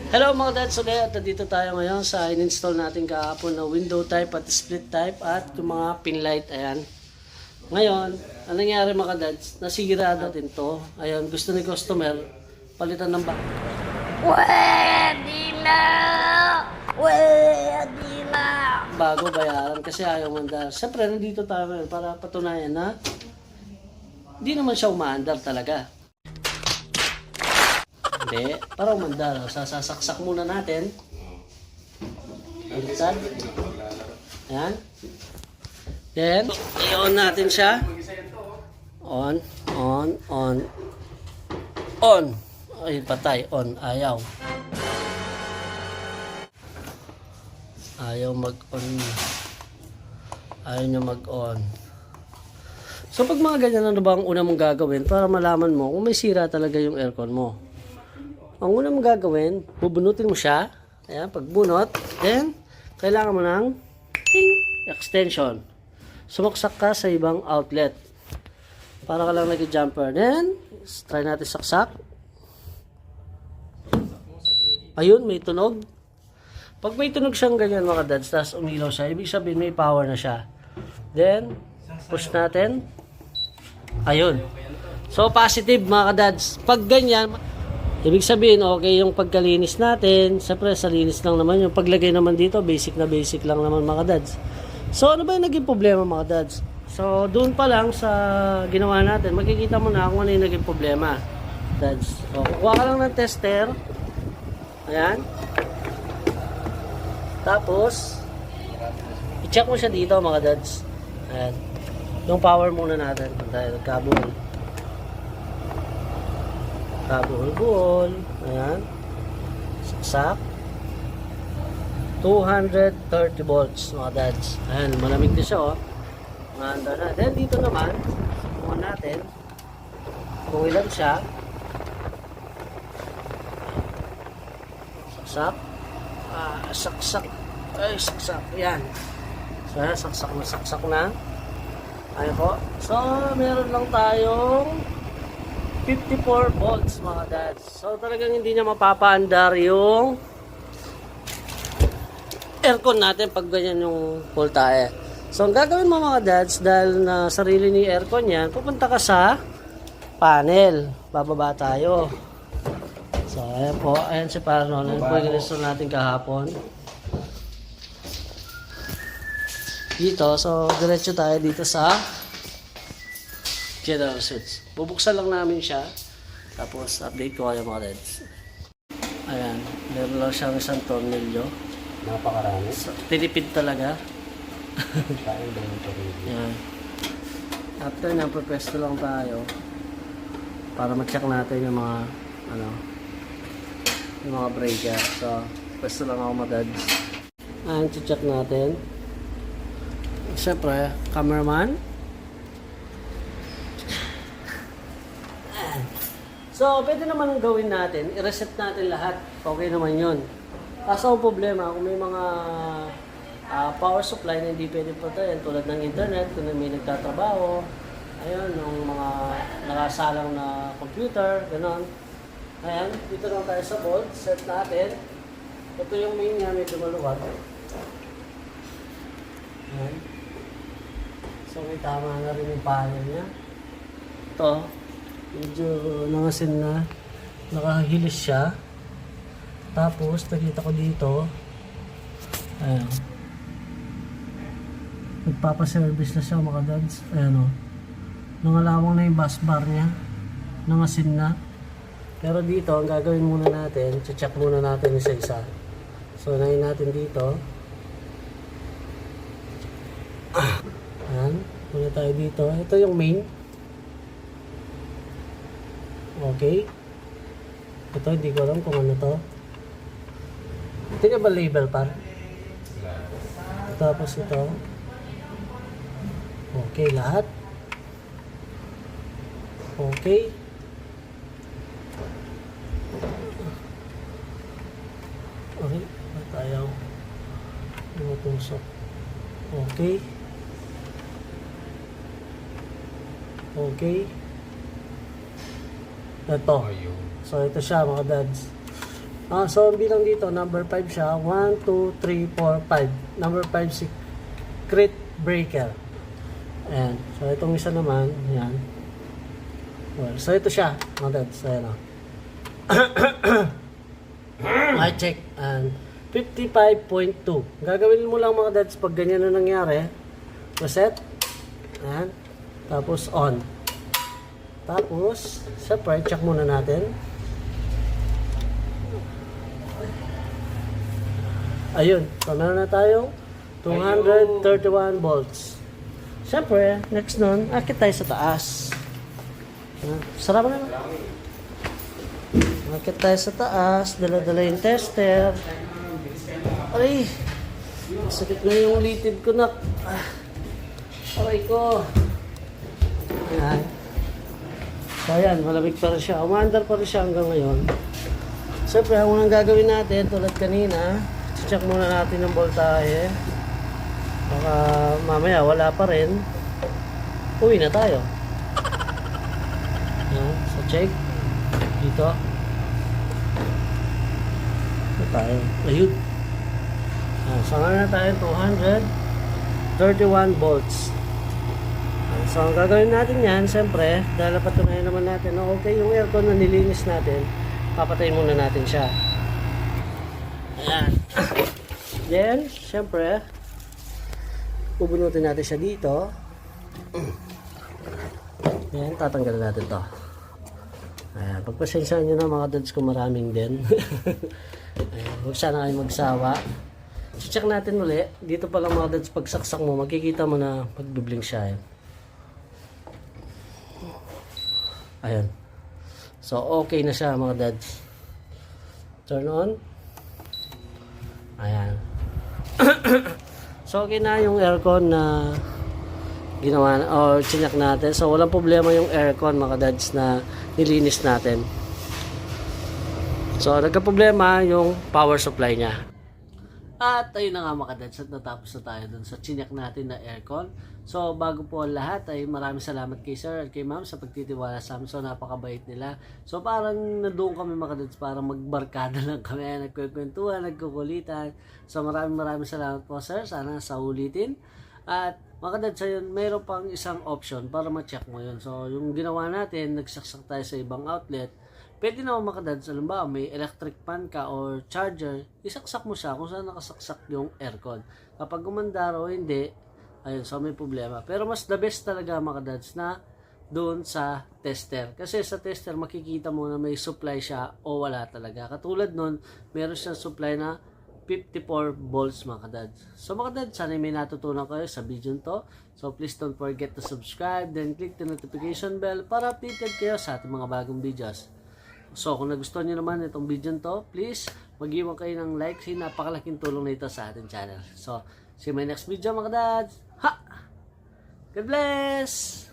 Hello mga dads, ulit at dito tayo ngayon sa in-install natin kahapon na window type at split type at yung mga pin light. Ayan. Ngayon, ang nangyari mga dads, nasira natin to. Ayan, gusto ni customer palitan ng bago bayaran kasi ayaw mandar. Siyempre, nandito tayo ngayon para patunayan na hindi naman siya umaandar talaga. Hindi, para umandar. Sasaksak muna natin. Baliktad. Ayan. Then, i-on natin siya. On. Ay, patay. On. Ayaw. Ayaw mag-on. Ayaw niya mag-on. So, pag mga ganyan, ano ba ang una mong gagawin para malaman mo kung may sira talaga yung aircon mo? Ang una mong gagawin, bubunutin mo siya. Ayan, pagbunot. Then, kailangan mo ng extension. Sumaksak ka sa ibang outlet. Para ka lang nag-jumper. Then, try natin saksak. Ayun, may tunog. Pag may tunog siyang ganyan mga dads, tapos umilaw siya, ibig sabihin may power na siya. Then, push natin. Ayun. So, positive mga dads. Pag ganyan, ibig sabihin, okay yung pagkalinis natin. Siyempre, sa linis lang naman. Yung paglagay naman dito, basic lang naman mga dads. So, ano ba yung naging problema mga dads? So, doon pa lang sa ginawa natin, makikita mo na kung ano yung naging problema. Dads. So, kuha ka lang ng tester. Ayan. Tapos, i-check mo siya dito mga dads. Ayan. Yung power muna natin. Dahil kabul. Buhol. Ayan. Saksak. 230 volts mga dads. Ayan, malamig na siya Maanda na. Then dito naman, subukan natin kung ilan siya. Saksak. Saksak. Ay, saksak. Ayan. So, saksak na. Ayan po. So, meron lang tayong 54 volts mga dads. So talagang hindi niya mapapaandar yung aircon natin pag ganyan yung voltahe. So ang gagawin mo mga dads, dahil na sarili ni aircon yan, pupunta ka sa panel. Bababa tayo. So ayan po, ayan si Parnon. Ayan po yung install natin kahapon. Dito, so diretso tayo dito sa general switch. Bubuksan lang namin siya. Tapos, update ko kayo mga dads. Ayan. Meron lang siyang isang tornilyo. Napakarami. So, tinipid talaga. Sayang ba yung tornilyo? Ayan. After na, pwesto lang tayo. Para ma-check natin yung mga, yung mga breaker. So, pwesto lang ako mga dads. Ayan, check natin. Siyempre, cameraman. So, pwede naman ang gawin natin, i-reset natin lahat. Okay naman yun. Kaso ang problema, kung may mga power supply na hindi pwede patayin, tulad ng internet, kung may nagtatrabaho, ayun, yung mga nakasalang na computer, gano'n. Ayan, dito lang tayo sa board, set natin. Ito yung main niya, medyo maluwag. Ayan. So, may tama na rin yung panel niya. Ito. Medyo nangasin na, nakahilis siya. Tapos nakita ko dito, ayan, nagpapaservice na siya mga dads. Ayan nangalawang na yung bus bar niya, nangasin na. Pero dito ang gagawin muna natin, check muna natin isa-isa. So unahin natin dito. Ayan, muna tayo dito. Ito yung main. Okay. Ito, hindi ko alam kung ano to. Ito nga ba label par? Tapos ito. Okay, lahat. Okay. Okay, ba't ayaw lumatusok? Okay. Okay. Ito. So ito siya mga dads. So, ang bilang dito, number 5 siya. 1, 2, 3, 4, 5. Number 5, secret breaker. Ayan. So, itong isa naman, yan. Well, so, ito siya. Mga dads, ayan o. I check. And 55.2. Gagawin mo lang mga dads pag ganyan na nangyari. Reset. Ayan. Tapos, on. Tapos, syempre, check muna natin. Ayun, so meron na tayong 231 volts. Siyempre, next nun, akit tayo sa taas. Sarap na naman. Akit tayo sa taas, dala-dala yung tester. Ay, sakit na yung litid ko na. Aray ko. Ayan. So ayan, malamig pa rin siya. Umaandar pa rin siya hanggang ngayon. Siyempre, ang unang gagawin natin, tulad kanina, check muna natin ang voltahe. Baka mamaya wala pa rin. Uwi na tayo. Yan, so check. Dito. Ito tayo. Ayun. Yan, so nga na tayo 231 volts. Yan, so ang gagawin natin yan, siyempre, dahil napatunayan naman natin na okay yung aircon na nilinis natin, papatayin muna natin siya. Ayan. Then, syempre, bubunutin natin siya dito. Ayan, tatanggalin natin to. Ayan, pagpasensyahan nyo na mga dads ko, maraming din. Ayan, huwag sana kayo magsawa. Check natin ulit. Dito pa lang mga dads, pagsaksak mo, makikita mo na magbibling siya. Ayan. So, okay na siya mga dads. Turn on. Ayan. So, okay na yung aircon na ginawa or chinak natin. So, walang problema yung aircon mga dads na nilinis natin. So, nagka-problema yung power supply niya. At ayun na nga mga dads, at natapos na tayo dun sa chinak natin na aircon. So, bago po ang lahat ay maraming salamat kay sir at kay ma'am sa pagtitiwala sa amin. So, napakabait nila. So, parang nandoon kami mga dads, parang magbarkada lang kami, nagkukwentuhan, nagkukulitan. So, maraming salamat po sir. Sana sa ulitin. At mga dads, ayun, mayroon pang isang option para ma-check mo yun. So, yung ginawa natin, nagsaksak tayo sa ibang outlet. Pwede naman mga dads, alam ba, may electric fan ka or charger, isaksak mo siya kung saan nakasaksak yung aircon. Kapag gumanda o hindi, ayun, so may problema. Pero mas the best talaga mga dads na doon sa tester. Kasi sa tester makikita mo na may supply siya o wala talaga. Katulad nun, meron siyang supply na 54 volts mga dads. So mga dads, sana may natutunan kayo sa video to. So please don't forget to subscribe, then click the notification bell para updated kayo sa ating mga bagong videos. So kung nagustuhan nyo naman itong video to, please mag-iwan kayo ng like. Kasi napakalaking tulong na ito sa ating channel. So see you in my next video mga dads. Ha! God bless!